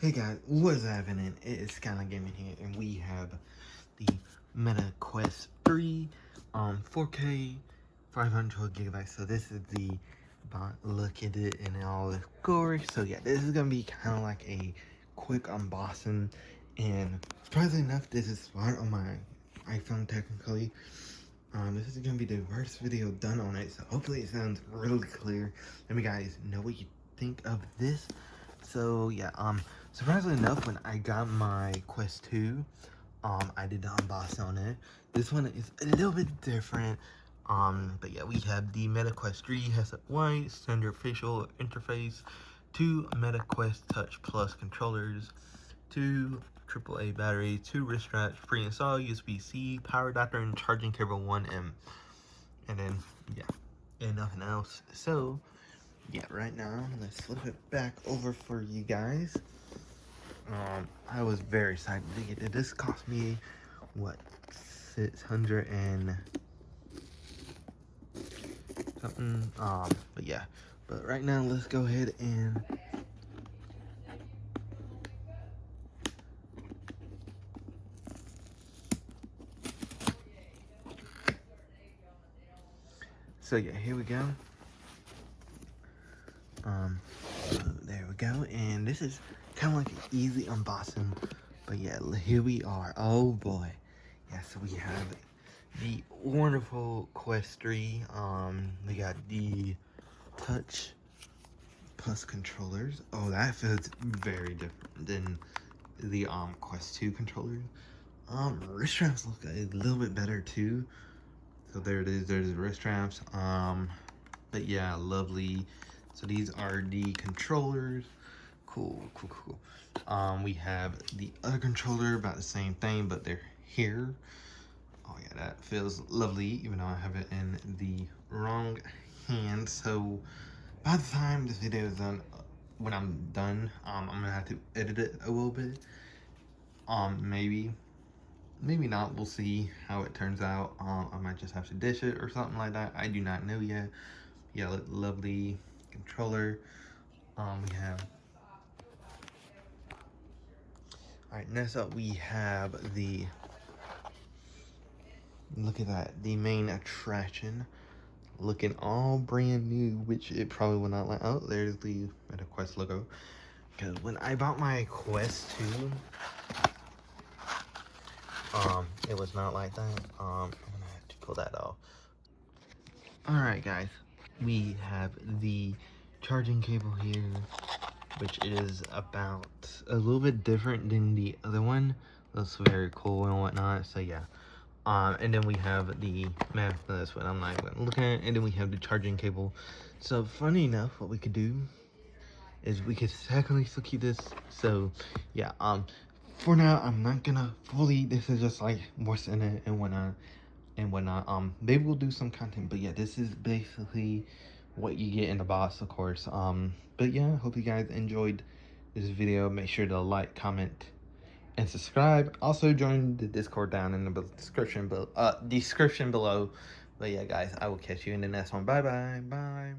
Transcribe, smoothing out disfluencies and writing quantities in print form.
Hey guys, what's happening? It is Skylion Gaming here, and we have the Meta Quest 3 4K 512 gigabytes. So this is the look at it in all its glory. So yeah, this is gonna be kind of like a quick unboxing, and surprisingly enough, this is smart on my iPhone technically. This is gonna be the first video done on it, so hopefully it sounds really clear. Let me guys know what you think of this. So yeah, surprisingly enough, when I got my Quest 2, I did the unboxing on it. This one is a little bit different. But yeah, we have the Meta Quest 3 has a white standard facial interface, 2 Meta Quest Touch Plus controllers, 2 AAA batteries, 2 wrist straps, pre-install USB-C, power adapter, and charging cable 1M. And then yeah, and nothing else. So yeah, right now let's flip it back over for you guys. I was very excited to get it. This cost me what, 600 and something. But yeah, but right now let's go ahead and so yeah, here we go. There we go, and this is kind of like an easy unboxing, but yeah, here we are. Oh boy, yeah. So we have the wonderful Quest 3. We got the Touch Plus controllers. Oh, that feels very different than the Quest 2 controllers. Wrist straps look a little bit better too. So there it is. There's the wrist straps. But yeah, lovely. So these are the controllers. Cool. We have the other controller, about the same thing, but they're here. Oh yeah, that feels lovely, even though I have it in the wrong hand. So by the time this video is done, when I'm done, I'm gonna have to edit it a little bit. Maybe not. We'll see how it turns out. I might just have to dish it or something like that. I do not know yet. Yeah, lovely controller. We have, all right, next up we have the, look at that, the main attraction, looking all brand new, which it probably will not like. Oh, there's the Meta Quest logo. Because when I bought my Quest 2, it was not like that. I'm gonna have to pull that off. All right, guys, we have the charging cable here, which is about a little bit different than the other one. That's very cool and whatnot. So yeah, and then we have the math. That's what I'm not going to look at. And then we have the charging cable. So funny enough, what we could do is we could technically still keep this. So yeah, for now I'm not gonna fully, this is just like what's in it and whatnot. Maybe we'll do some content, but yeah, this is basically what you get in the box, of course. But yeah, hope you guys enjoyed this video. Make sure to like, comment, and subscribe. Also join the Discord down in the description below. But yeah, guys, I will catch you in the next one. Bye.